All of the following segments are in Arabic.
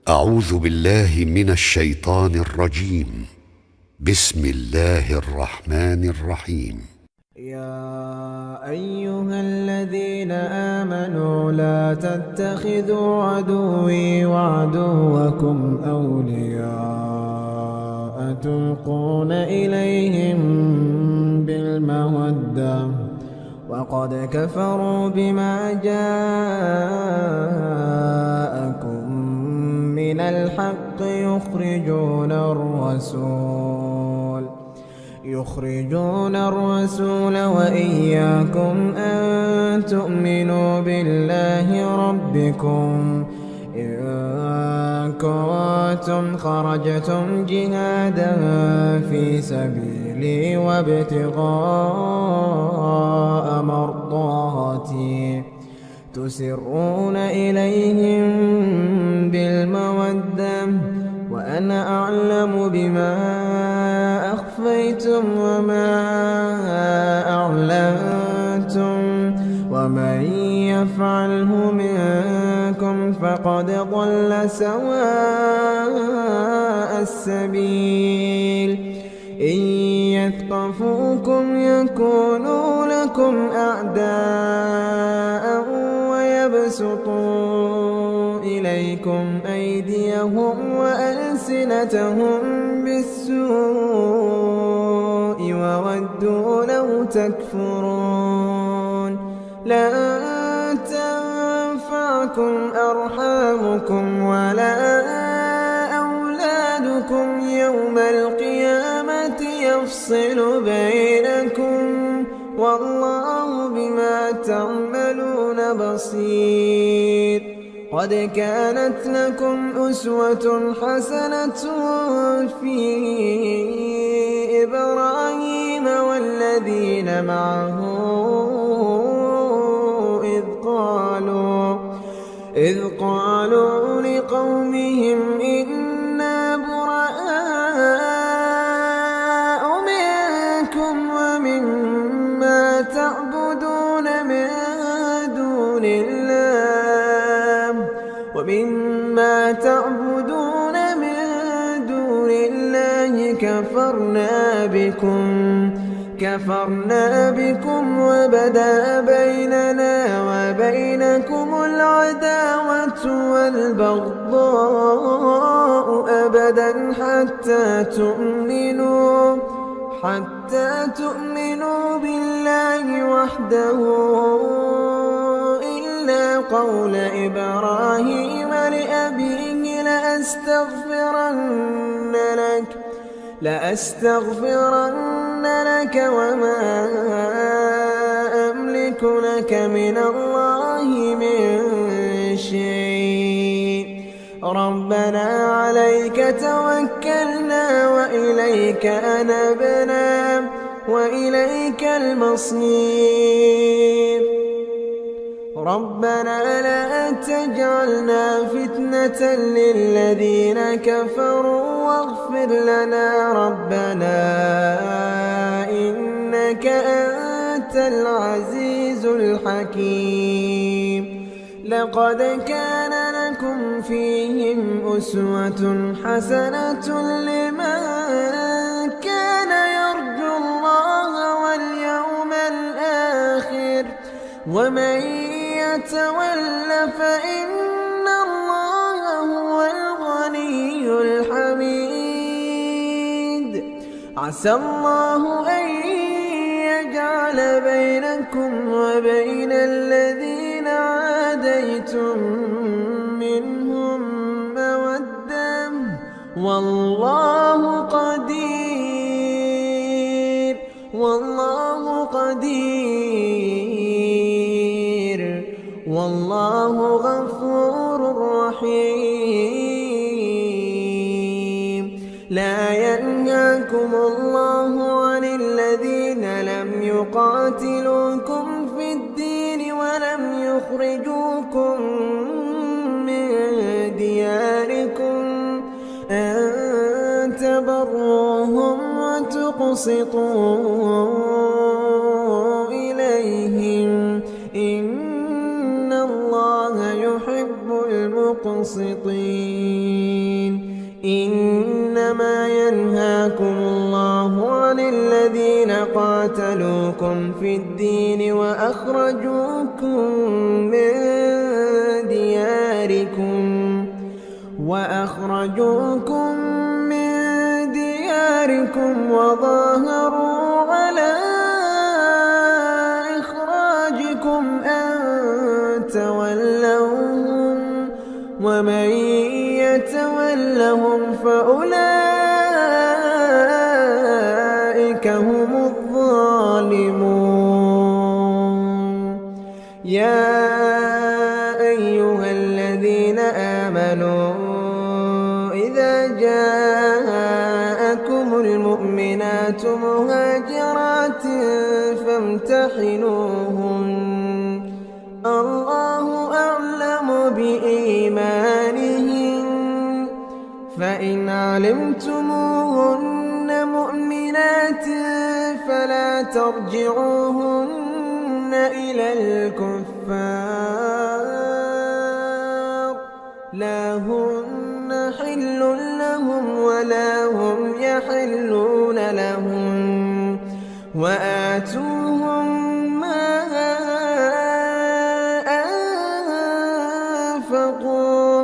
أعوذ بالله من الشيطان الرجيم. بسم الله الرحمن الرحيم. يا أيها الذين آمنوا لا تتخذوا عدوي وعدوكم أولياء تلقون إليهم بالمودة وقد كفروا بما جاءكم من الحق يخرجون الرسول وإياكم أن تؤمنوا بالله ربكم إن كنتم خرجتم جهادا في سبيلي وابتغاء مرضاتي تسرون إليهم بالمودة وأنا أعلم بما أخفيتم وما أعلنتم ومن يفعله منكم فقد ضل سواء السبيل إن يثقفوكم يكونوا لكم أعداء ويبسطوا إليكم أيديهم وألسنتهم بالسوء وودوا لو تكفرون لن تنفعكم أرحامكم ولا أولادكم يوم القيامة يفصل بينكم والله بما تعملون بصير. قد كانت لكم أسوة حسنة في إبراهيم والذين معه إذ قالوا لقومهم إنا براء منكم ومما تعبدون من دون الله كفرنا بكم وبدأ بيننا وبينكم العداوة والبغضاء أبدا حتى تؤمنوا بالله وحده إلا قول إبراهيم لأبيه لأستغفرن لك وما أملك لك من الله من شيء ربنا عليك توكلنا وإليك أنبنا وإليك المصير ربنا لا تجعلنا فتنة للذين كفروا واغفر لنا ربنا إنك أنت العزيز الحكيم. لقد كان لكم فيهم أسوة حسنة لمن كان يرجو الله واليوم الآخر ومن يتول فإن الله هو الغني الحميد. عسى الله أن يجعل بينكم وبين الذين عاديتم منهم مودة والله قدير والله غفور رحيم. لا ينهاكم الله عن الذين لم يقاتلوكم في الدين ولم يخرجوكم من دياركم أن تبروهم وتقسطوا إليهم إن الله الله يحب المقسطين. إنما ينهاكم الله عن الذين قاتلوكم في الدين وأخرجوكم من دياركم وظاهروا على إخراجكم أن تولوهم، ومن يتولهم فأولئك هم الظالمون. يا أيها الذين آمنوا إذا جاءكم المؤمنات مهاجرات فامتحنوهن، الله أعلم بإيمانهن، فإن علمتموهن مؤمنات فلا ترجعوهن إلى الكفار، لا هن حل لهم ولا هم يحلون لهم، وآتوهم ما أنفقوا،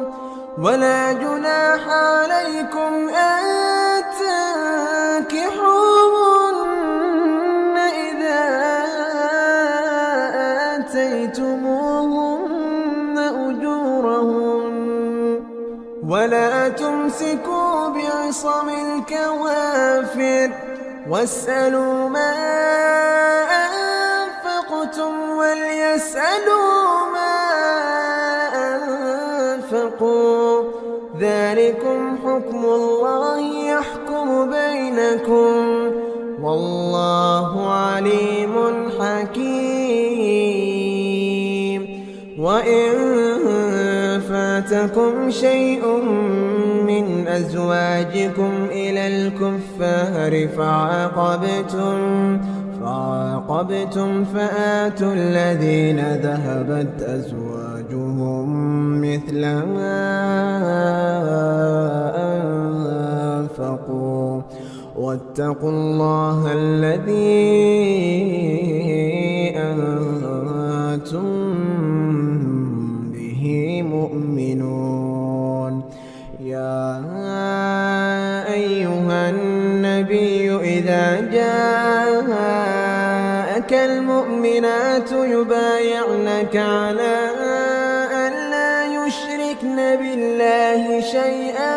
ولا جناح عليكم أن تنكحوهن إذا آتيتموهن أجورهن، ولا تمسكوا بعصم الكوافر، واسألوا ما أنفقتم وليسألوا ما أنفقوا، ذلكم حكم الله يحكم بينكم، والله عليم حكيم. وإن فاتكم شيء من أزواجكم إلى الكفار فعاقبتم فآتوا الذين ذهبت أزواجهم مثل ما أنفقوا، واتقوا الله الذي أنتم به مؤمنون. يا أيها النبي إذا جاءك المؤمنات يبايعنك على أن لا يشركن بالله شيئا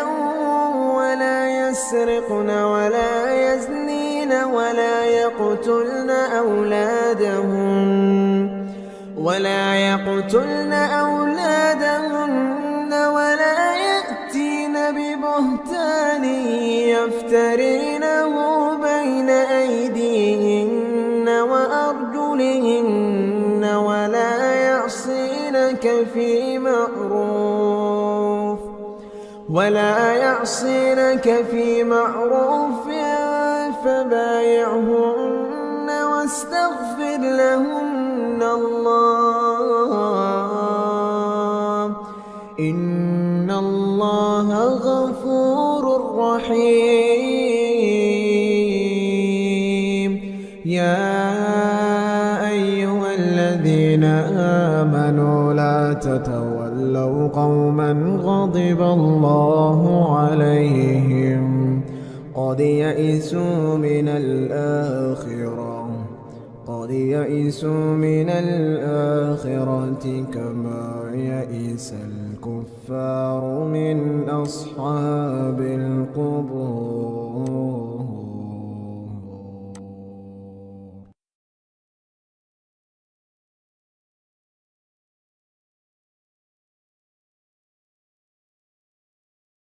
ولا يسرقن ولا يزنين ولا يقتلن أولادهن ولا يأتين ببهتان يفترينه بين أيديهن وأرجلهن ولا يعصينك في معروف فبايعهن واستغفر لهن الله، إن الله غفور رحيم. يا أيها الذين آمنوا لا تتولوا قوما غضب الله عليهم قد يئسوا من الآخرة كما يئس الكفار من أصحاب القبور.